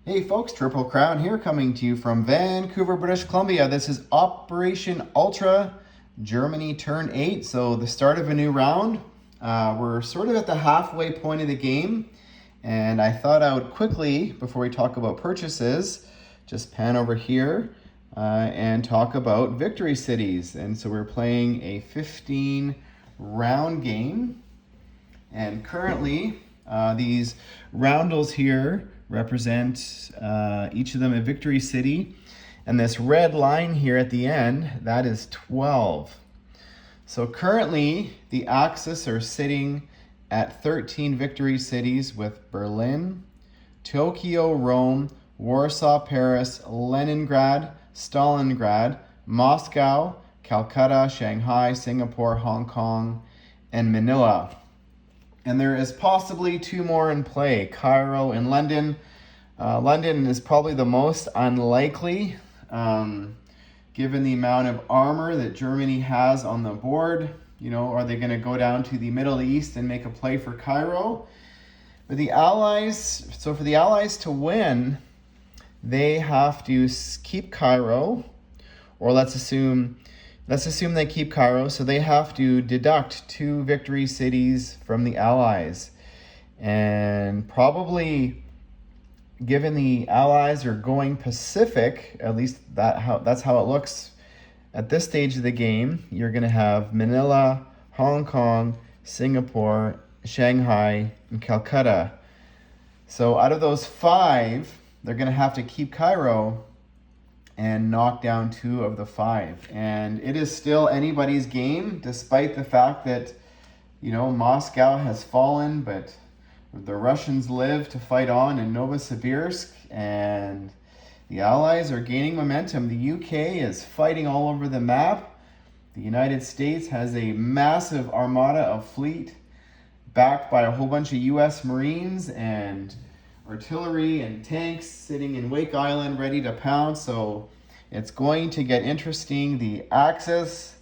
Hey folks, Triple Crown here coming to you from Vancouver, British Columbia. This is Operation Ultra, Germany turn 8. So the start of a new round. We're sort of at the halfway point of the game. And I thought I would quickly, before we talk about purchases, just pan over here and talk about victory cities. And so we're playing a 15 round game. And currently, these roundels here represent each of them a victory city. And this red line here at the end, that is 12. So currently, the Axis are sitting at 13 victory cities with Berlin, Tokyo, Rome, Warsaw, Paris, Leningrad, Stalingrad, Moscow, Calcutta, Shanghai, Singapore, Hong Kong, and Manila. And there is possibly two more in play, Cairo and London. London is probably the most unlikely, given the amount of armor that Germany has on the board. You know, are they going to go down to the Middle East and make a play for Cairo? But the Allies, so for the Allies to win, they have to keep Cairo, or let's assume they keep Cairo, so they have to deduct 2 victory cities from the Allies. And probably, given the Allies are going Pacific, at least that's how it looks at this stage of the game, you're going to have Manila, Hong Kong, Singapore, Shanghai, and Calcutta. So out of those 5, they're going to have to keep Cairo and knock down 2 of the 5. And it is still anybody's game, despite the fact that, you know, Moscow has fallen, but the Russians live to fight on in Novosibirsk, and the Allies are gaining momentum. The UK is fighting all over the map. The United States has a massive armada of fleet backed by a whole bunch of US Marines and artillery and tanks sitting in Wake Island ready to pounce. So it's going to get interesting. The Axis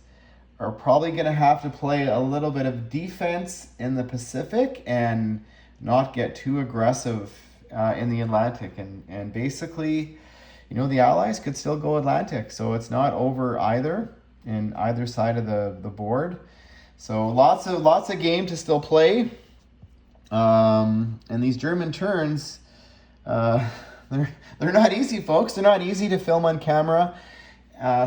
are probably going to have to play a little bit of defense in the Pacific and not get too aggressive in the Atlantic. And basically, you know, the Allies could still go Atlantic. So it's not over either in either side of the board. So lots of game to still play. And these German turns, they're not easy, folks. They're not easy to film on camera,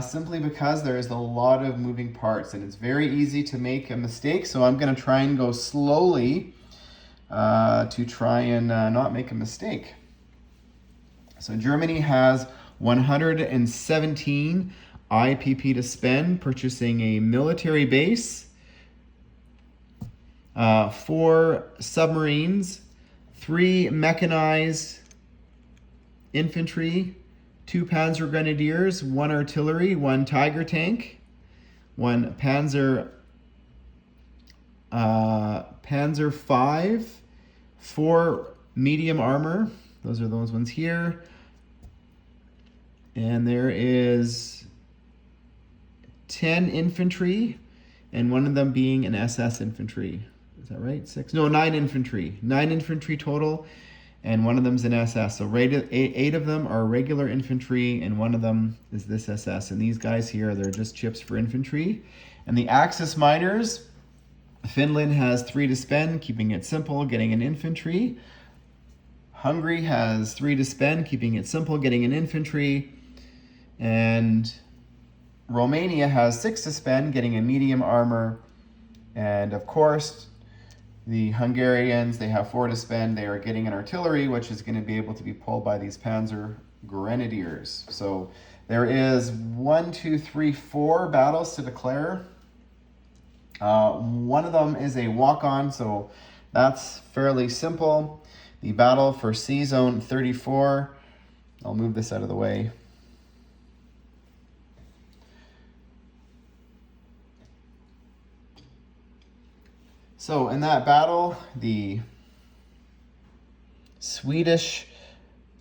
simply because there's a lot of moving parts, and it's very easy to make a mistake. So I'm going to try and go slowly to try and not make a mistake. So Germany has 117 IPP to spend, purchasing a military base, 4 submarines, 3 mechanized infantry, 2 Panzer Grenadiers, 1 artillery, 1 Tiger tank, 1 Panzer 5, 4 medium armor. Those are those ones here. And there is 10 infantry, and one of them being an SS infantry. Is that right? 6? No, 9 infantry. 9 infantry total, and one of them's an SS. So 8 of them are regular infantry, and one of them is this SS. And these guys here, they're just chips for infantry. And the Axis miners, Finland has 3 to spend, keeping it simple, getting an infantry. Hungary has 3 to spend, keeping it simple, getting an infantry. And Romania has 6 to spend, getting a medium armor. And of course, the Hungarians, they have 4 to spend. They are getting an artillery, which is going to be able to be pulled by these Panzer Grenadiers. So there is 4 battles to declare. One of them is a walk-on, so that's fairly simple. The battle for C-Zone 34. I'll move this out of the way. So in that battle, the Swedish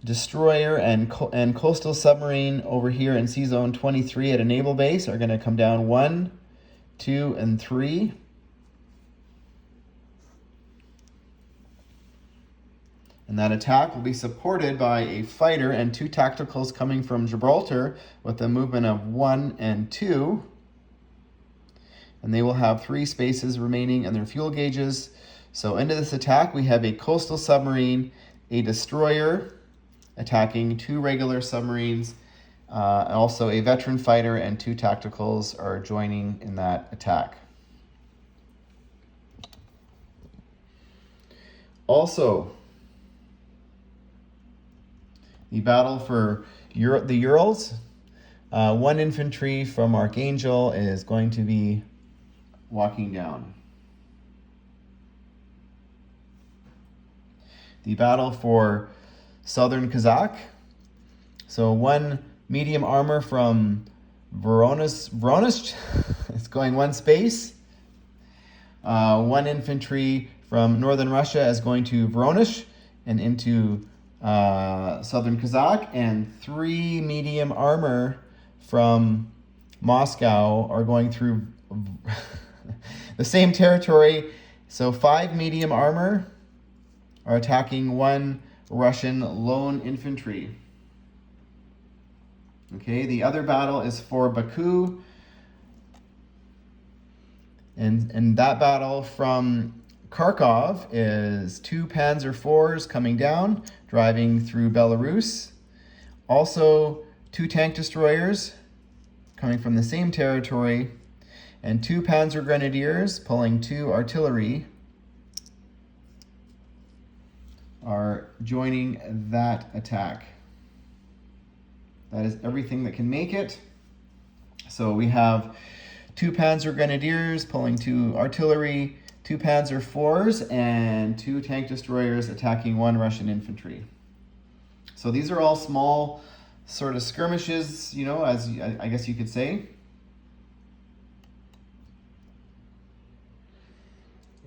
destroyer and coastal submarine over here in C-Zone 23 at a naval base are going to come down 1, 2, and 3. And that attack will be supported by a fighter and 2 tacticals coming from Gibraltar with a movement of 1 and 2. And they will have 3 spaces remaining in their fuel gauges. So into this attack, we have a coastal submarine, a destroyer attacking 2 regular submarines, also a veteran fighter and 2 tacticals are joining in that attack. Also, the battle for the Urals, 1 infantry from Archangel is going to be walking down. The battle for Southern Kazakh, so 1 medium armor from Voronezh, it's going 1 space. 1 infantry from Northern Russia is going to Voronezh and into Southern Kazakh, and 3 medium armor from Moscow are going through the same territory. So 5 medium armor are attacking 1 Russian lone infantry. Okay, the other battle is for Baku. And that battle from Kharkov is 2 Panzer IVs coming down, driving through Belarus. Also, 2 tank destroyers coming from the same territory, and 2 Panzer Grenadiers pulling 2 artillery are joining that attack. That is everything that can make it. So we have 2 Panzer Grenadiers pulling 2 artillery, 2 Panzer IVs, and 2 tank destroyers attacking 1 Russian infantry. So these are all small sort of skirmishes, you know, as I guess you could say.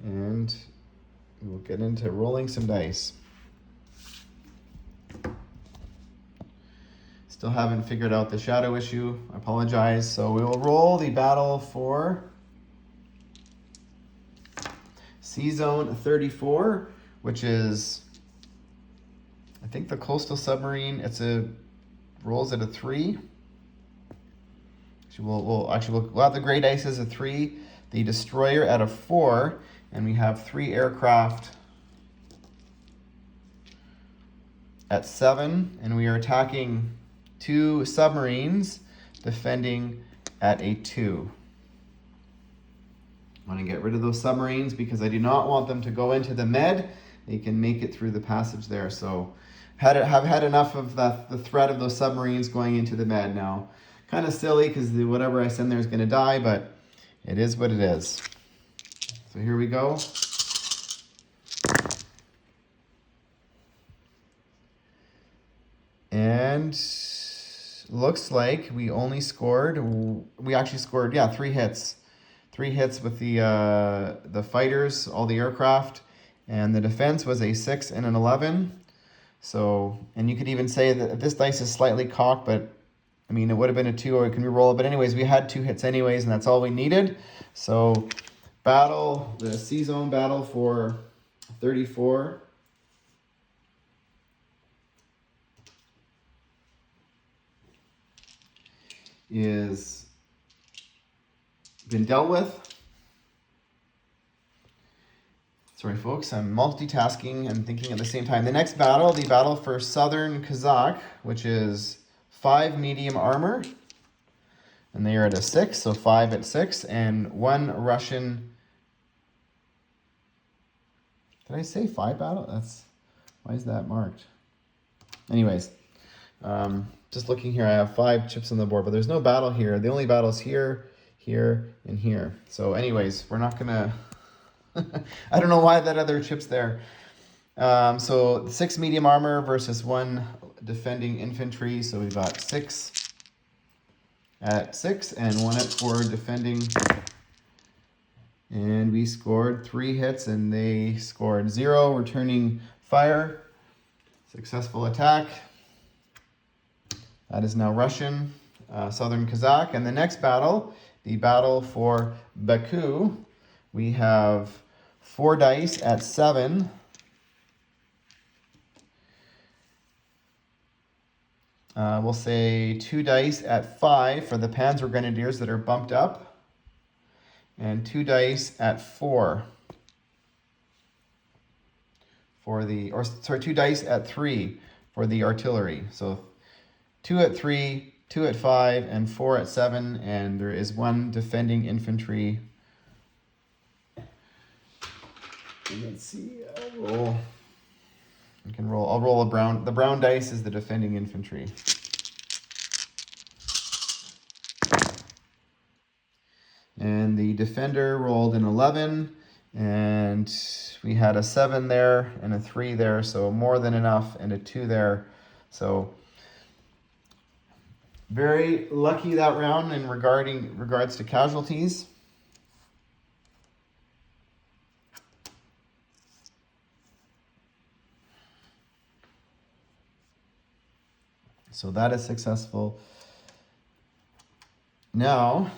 And we'll get into rolling some dice. Still haven't figured out the shadow issue. I apologize. So we will roll the battle for Sea Zone 34, which is, I think, the coastal submarine. Rolls at a 3. We'll have the gray dice as a 3, the destroyer at a 4, and we have 3 aircraft at 7, and we are attacking 2 submarines, defending at a 2. I want to get rid of those submarines because I do not want them to go into the Med. They can make it through the passage there. So have had enough of the threat of those submarines going into the Med now. Kind of silly because whatever I send there is going to die, but it is what it is. So here we go. And looks like we actually scored 3 hits. 3 hits with the fighters, all the aircraft, and the defense was a 6 and an 11. So, and you could even say that this dice is slightly cocked, but I mean, it would have been a 2 or it can re-roll it. But anyways, we had 2 hits anyways, and that's all we needed. So the Sea Zone battle for 34. Is been dealt with. Sorry, folks, I'm multitasking and thinking at the same time. The next battle, the battle for Southern Kazakh, which is 5 medium armor, and they are at a 6, so 5 at 6, and 1 Russian. Did I say 5 battle? Why is that marked? Anyways, just looking here, I have 5 chips on the board, but there's no battle here. The only battle's here, here, and here. So anyways, we're not gonna, I don't know why that other chip's there. So 6 medium armor versus 1 defending infantry. So we've got 6 at 6 and 1 at 4 defending. And we scored 3 hits and they scored 0, returning fire. Successful attack. That is now Russian, Southern Kazakh. And the next battle, the battle for Baku, we have 4 dice at 7. We'll say 2 dice at 5 for the Panzer Grenadiers that are bumped up, and 2 dice at 4 for the, or sorry, 2 dice at 3 for the artillery. So 2 at 3, 2 at 5, and 4 at 7, and there is 1 defending infantry. Let's see, I'll roll. You can roll. I'll roll a brown. The brown dice is the defending infantry. And the defender rolled an 11, and we had a 7 there and a 3 there, so more than enough, and a 2 there. So very lucky that round in regards to casualties. So that is successful. Now,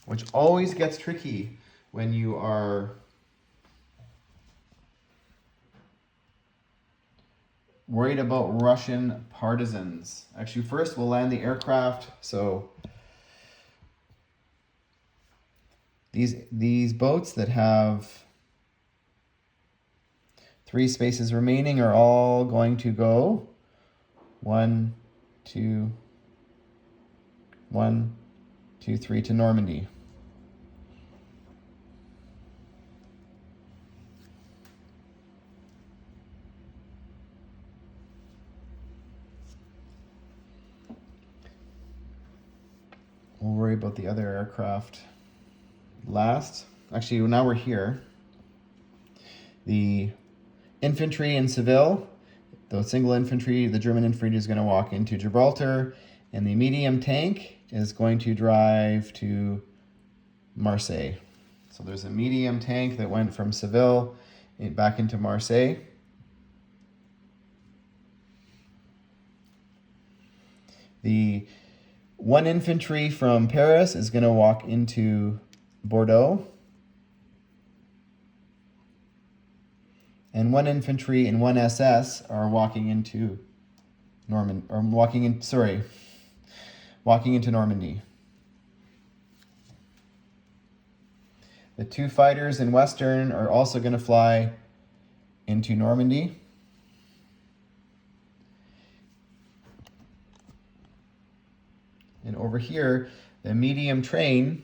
which always gets tricky when you are worried about Russian partisans. Actually, first we'll land the aircraft. So these boats that have 3 spaces remaining are all going to go 1, 2, 1, 2, 3 to Normandy. We'll worry about the other aircraft last. Actually, now we're here. The infantry in Seville, the single infantry, the German infantry is going to walk into Gibraltar, and the medium tank is going to drive to Marseille. So there's a medium tank that went from Seville back into Marseille. The 1 infantry from Paris is going to walk into Bordeaux. And 1 infantry and 1 SS are walking into walking into Normandy. The 2 fighters in Western are also going to fly into Normandy. And over here, the medium train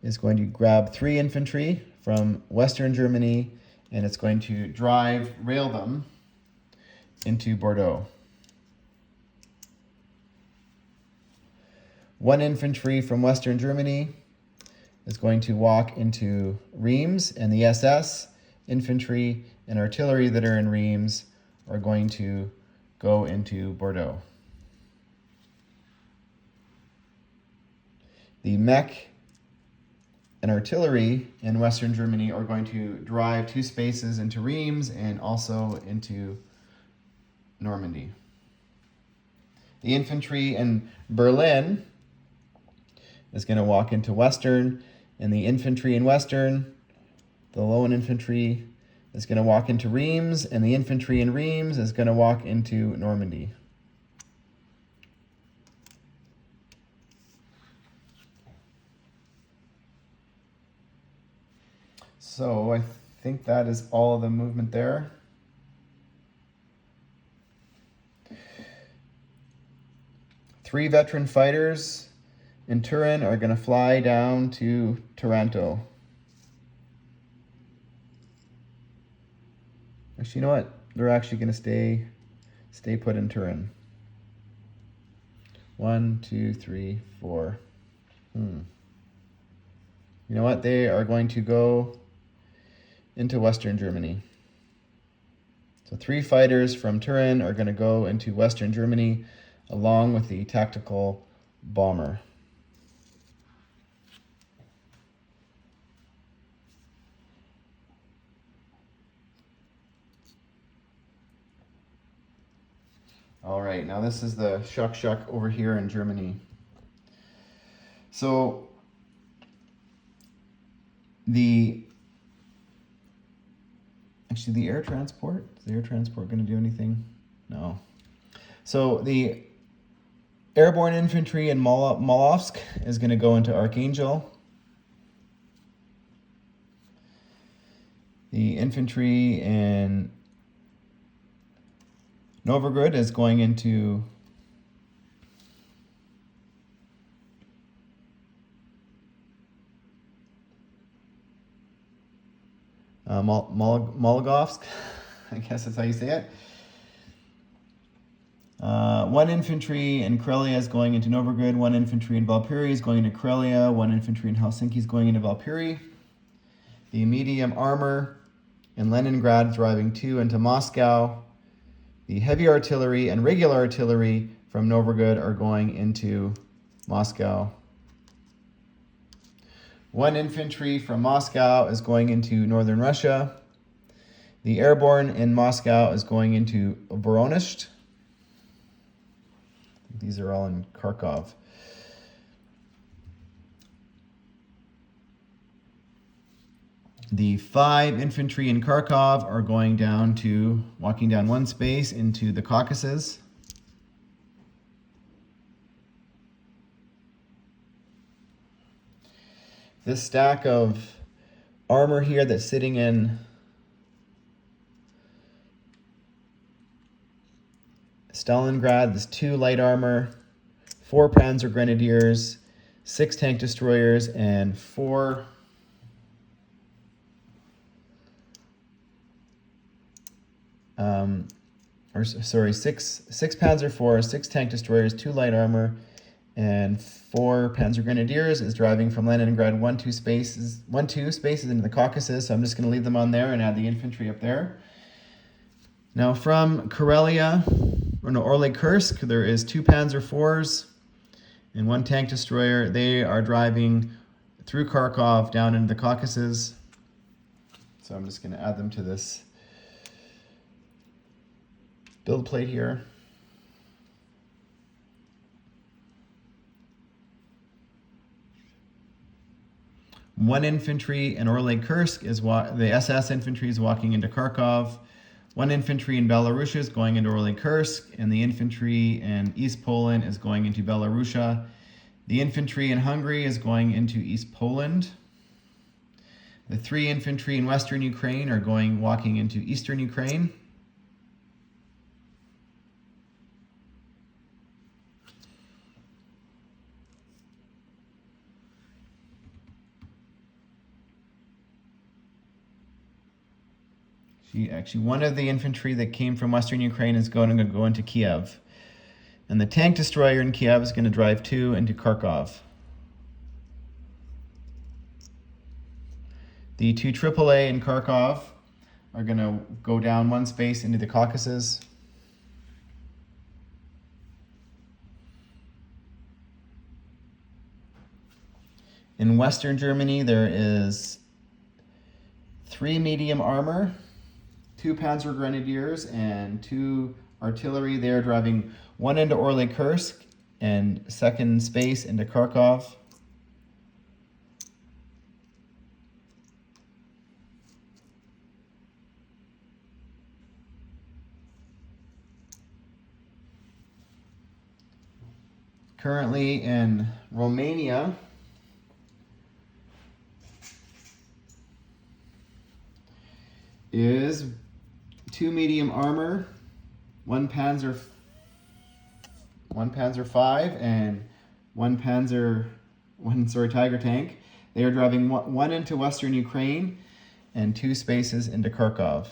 is going to grab 3 infantry from Western Germany, and it's going to rail them into Bordeaux. 1 infantry from Western Germany is going to walk into Reims, and the SS, infantry, and artillery that are in Reims are going to go into Bordeaux. The mech and artillery in Western Germany are going to drive 2 spaces into Reims and also into Normandy. The infantry in Berlin is going to walk into Western, and the infantry in Western, the Lowen infantry, is going to walk into Reims, and the infantry in Reims is going to walk into Normandy. So I think that is all of the movement there. Three veteran fighters in Turin are going to fly down to Taranto. Actually, you know what? They're actually going to stay put in Turin. 1, 2, 3, 4. You know what? They are going to go into Western Germany. So 3 fighters from Turin are going to go into Western Germany along with the tactical bomber. All right, now this is the Schuck over here in Germany. So the Actually, the air transport, is the air transport going to do anything? No. So the airborne infantry in Molovsk is going to go into Archangel. The infantry in Novgorod is going into Mologovsk, I guess that's how you say it. One infantry in Karelia is going into Novgorod, one infantry in Valpuri is going into Karelia, one infantry in Helsinki is going into Valpuri. The medium armor in Leningrad is driving 2 into Moscow. The heavy artillery and regular artillery from Novgorod are going into Moscow. One infantry from Moscow is going into northern Russia. The airborne in Moscow is going into Voronezh. These are all in Kharkov. The 5 infantry in Kharkov are going down to, walking down one space into the Caucasus. This stack of armor here that's sitting in Stalingrad, this 2 light armor, 4 Panzer Grenadiers, 6 tank destroyers, and 6 Panzer IV, 6 tank destroyers, 2 light armor, and 4 Panzer Grenadiers is driving from Leningrad 1-2 spaces into the Caucasus. So I'm just going to leave them on there and add the infantry up there. Now from Karelia, Orly Kursk, there is 2 Panzer IVs and 1 tank destroyer. They are driving through Kharkov down into the Caucasus. So I'm just going to add them to this build plate here. One infantry in Orly Kursk is the SS infantry is walking into Kharkov. 1 infantry in Belarus is going into Orly Kursk, and the infantry in East Poland is going into Belarusia. The infantry in Hungary is going into East Poland. The 3 infantry in Western Ukraine are walking into Eastern Ukraine. Actually, one of the infantry that came from Western Ukraine is going to go into Kiev. And the tank destroyer in Kiev is going to drive 2 into Kharkov. The 2 AAA in Kharkov are going to go down one space into the Caucasus. In Western Germany, there is 3 medium armor, 2 Panzer Grenadiers, and 2 artillery. They're driving 1 into Orly Kursk and 2nd space into Kharkov. Currently in Romania, is 2 medium armor, 1 Panzer V, and 1 Tiger tank. They are driving 1 into Western Ukraine and 2 spaces into Kharkov.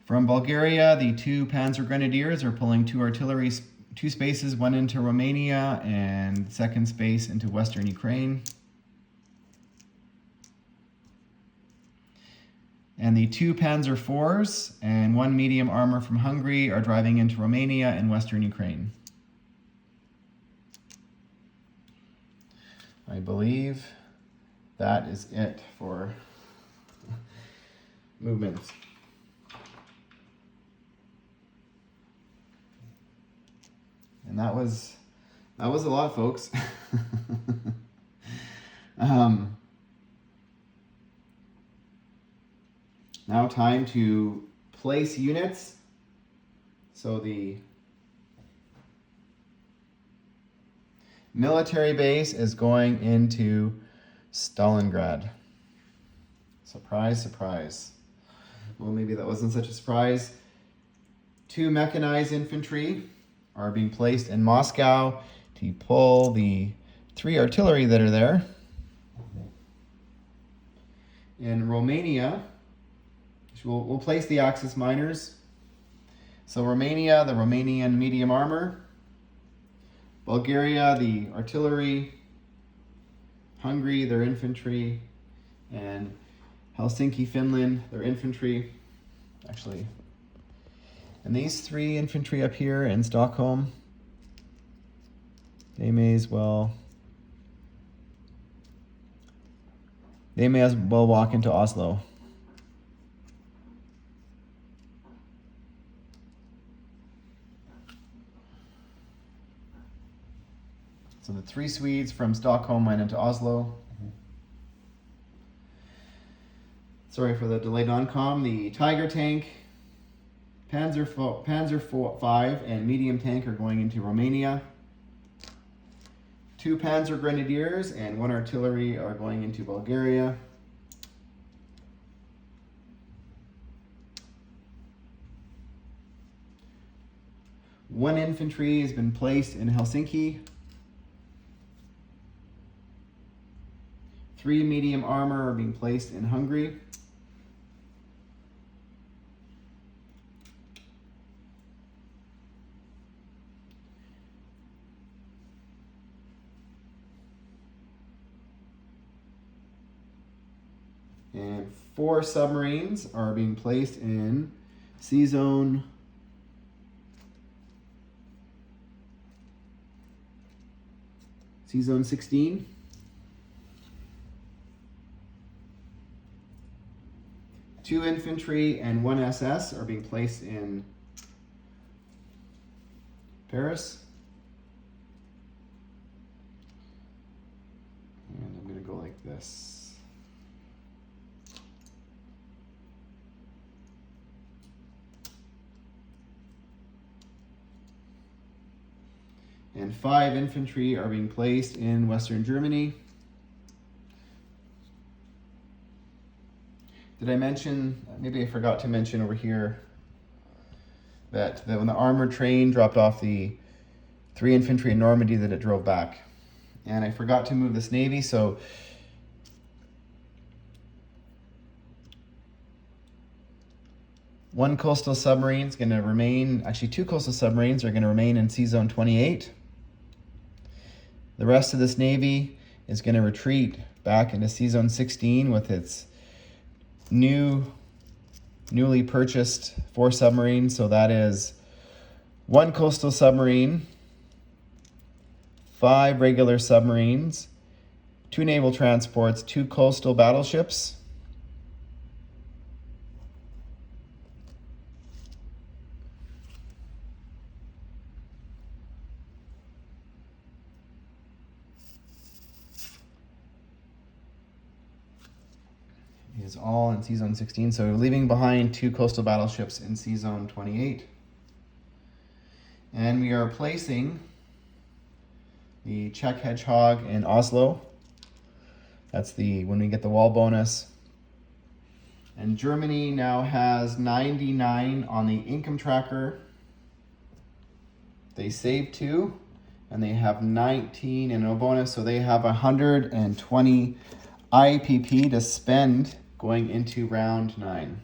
From Bulgaria, the 2 Panzer Grenadiers are pulling 2 artillery, 2 spaces, 1 into Romania and 2nd space into Western Ukraine. And the 2 Panzer IVs and 1 medium armor from Hungary are driving into Romania and Western Ukraine. I believe that is it for movements. And that was a lot, folks. Now time to place units. So the military base is going into Stalingrad. Surprise, surprise. Well, maybe that wasn't such a surprise. 2 mechanized infantry are being placed in Moscow to pull the 3 artillery that are there. In Romania, we'll place the Axis miners. So Romania, the Romanian medium armor. Bulgaria, the artillery. Hungary, their infantry. And Helsinki, Finland, their infantry. Actually, and these 3 infantry up here in Stockholm, they may as well walk into Oslo. So the 3 Swedes from Stockholm went into Oslo. Sorry for the delayed on-com. The Tiger tank, Panzer V, and medium tank are going into Romania. 2 Panzer Grenadiers and 1 artillery are going into Bulgaria. One infantry has been placed in Helsinki. 3 medium armor are being placed in Hungary. And 4 submarines are being placed in Sea Zone 16. Two infantry and 1 SS are being placed in Paris. And I'm going to go like this. And 5 infantry are being placed in Western Germany. Did I mention, maybe I forgot to mention over here, that when the armored train dropped off the 3 infantry in Normandy, that it drove back. And I forgot to move this Navy, so one coastal submarine is going to remain, actually 2 coastal submarines are going to remain in Sea Zone 28. The rest of this Navy is going to retreat back into Sea Zone 16 with its newly purchased 4 submarines. So that is 1 coastal submarine, 5 regular submarines, 2 naval transports, 2 coastal battleships, is all in Sea Zone 16. So leaving behind 2 coastal battleships in Sea Zone 28. And we are placing the Czech Hedgehog in Oslo. That's when we get the wall bonus. And Germany now has 99 on the income tracker. They saved 2 and they have 19 in no bonus. So they have 120 IPP to spend going into round 9.